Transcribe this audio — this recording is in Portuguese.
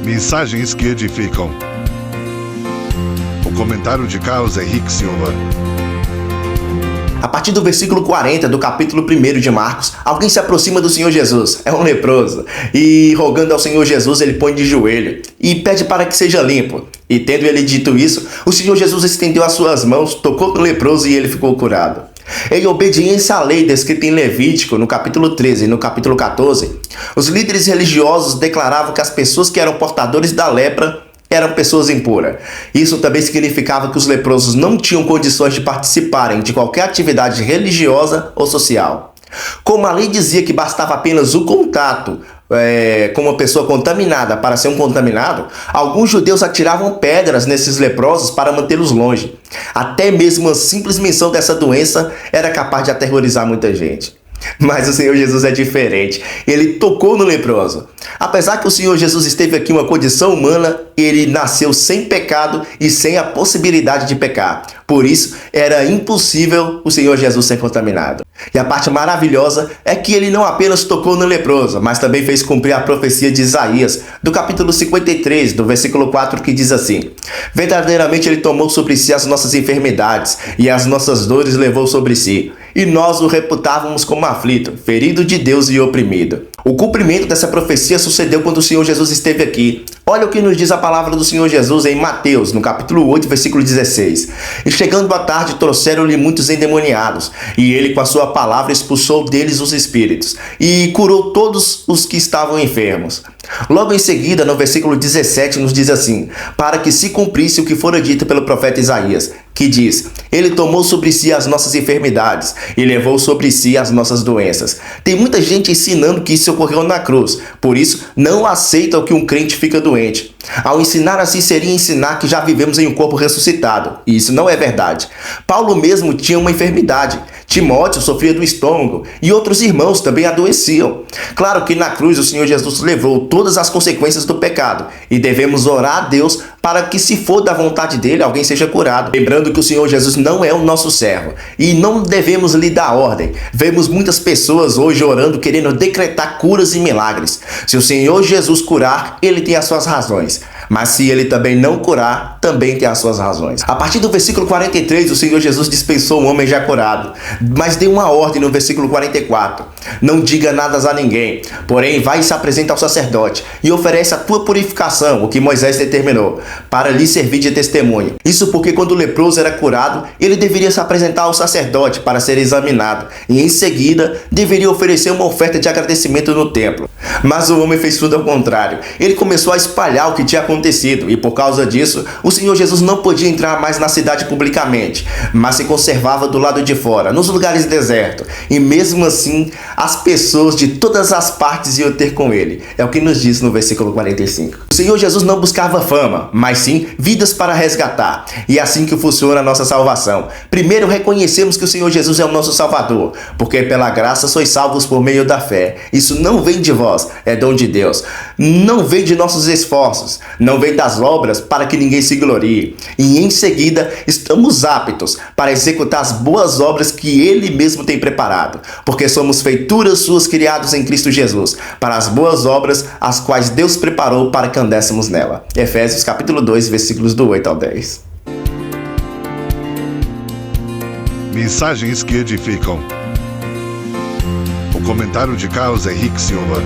Mensagens que edificam. O comentário de Carlos Henrique Silva. A partir do versículo 40 do capítulo 1 de Marcos, alguém se aproxima do Senhor Jesus, é um leproso, e rogando ao Senhor Jesus, ele põe de joelho e pede para que seja limpo. E tendo ele dito isso, o Senhor Jesus estendeu as suas mãos, tocou no leproso e ele ficou curado. Em obediência à lei descrita em Levítico, no capítulo 13 e no capítulo 14, os líderes religiosos declaravam que as pessoas que eram portadores da lepra eram pessoas impuras. Isso também significava que os leprosos não tinham condições de participarem de qualquer atividade religiosa ou social. Como a lei dizia que bastava apenas o contato com uma pessoa contaminada para ser um contaminado, alguns judeus atiravam pedras nesses leprosos para mantê-los longe. Até mesmo a simples menção dessa doença era capaz de aterrorizar muita gente. Mas o Senhor Jesus é diferente. Ele tocou no leproso. Apesar que o Senhor Jesus esteve aqui em uma condição humana, ele nasceu sem pecado e sem a possibilidade de pecar. Por isso, era impossível o Senhor Jesus ser contaminado. E a parte maravilhosa é que ele não apenas tocou no leproso, mas também fez cumprir a profecia de Isaías, do capítulo 53, do versículo 4, que diz assim: verdadeiramente ele tomou sobre si as nossas enfermidades e as nossas dores levou sobre si. E nós o reputávamos como aflito, ferido de Deus e oprimido. O cumprimento dessa profecia sucedeu quando o Senhor Jesus esteve aqui. Olha o que nos diz a palavra do Senhor Jesus em Mateus, no capítulo 8, versículo 16. E chegando à tarde, trouxeram-lhe muitos endemoniados, e ele com a sua palavra expulsou deles os espíritos, e curou todos os que estavam enfermos. Logo em seguida, no versículo 17, nos diz assim: para que se cumprisse o que fora dito pelo profeta Isaías, que diz: ele tomou sobre si as nossas enfermidades e levou sobre si as nossas doenças. Tem muita gente ensinando que isso ocorreu na cruz, por isso não aceitam que um crente fica doente. Ao ensinar assim seria ensinar que já vivemos em um corpo ressuscitado, e isso não é verdade. Paulo mesmo tinha uma enfermidade. Timóteo sofria do estômago e outros irmãos também adoeciam. Claro que na cruz o Senhor Jesus levou todas as consequências do pecado e devemos orar a Deus para que, se for da vontade dele, alguém seja curado. Lembrando que o Senhor Jesus não é o nosso servo e não devemos lhe dar ordem. Vemos muitas pessoas hoje orando, querendo decretar curas e milagres. Se o Senhor Jesus curar, ele tem as suas razões. Mas se ele também não curar, também tem as suas razões. A partir do versículo 43, o Senhor Jesus dispensou um homem já curado, mas deu uma ordem no versículo 44. Não diga nada a ninguém, porém vai e se apresenta ao sacerdote e oferece a tua purificação, o que Moisés determinou, para lhe servir de testemunho. Isso porque quando o leproso era curado, ele deveria se apresentar ao sacerdote para ser examinado e em seguida deveria oferecer uma oferta de agradecimento no templo. Mas o homem fez tudo ao contrário. Ele começou a espalhar o que tinha acontecido e por causa disso, o Senhor Jesus não podia entrar mais na cidade publicamente, mas se conservava do lado de fora, nos lugares desertos. E mesmo assim, as pessoas de todas as partes iam ter com ele. É o que nos diz no versículo 45. O Senhor Jesus não buscava fama, mas sim vidas para resgatar. E é assim que funciona a nossa salvação. Primeiro reconhecemos que o Senhor Jesus é o nosso Salvador, porque pela graça sois salvos por meio da fé. Isso não vem de vós, é dom de Deus. Não vem de nossos esforços, não vem das obras para que ninguém se glorie. E em seguida, estamos aptos para executar as boas obras que Ele mesmo tem preparado, porque somos feituras suas criados em Cristo Jesus, para as boas obras, as quais Deus preparou para que andéssemos nela. Efésios capítulo 2, versículos do 8 ao 10. Mensagens que edificam. O comentário de Carlos Henrique Silva.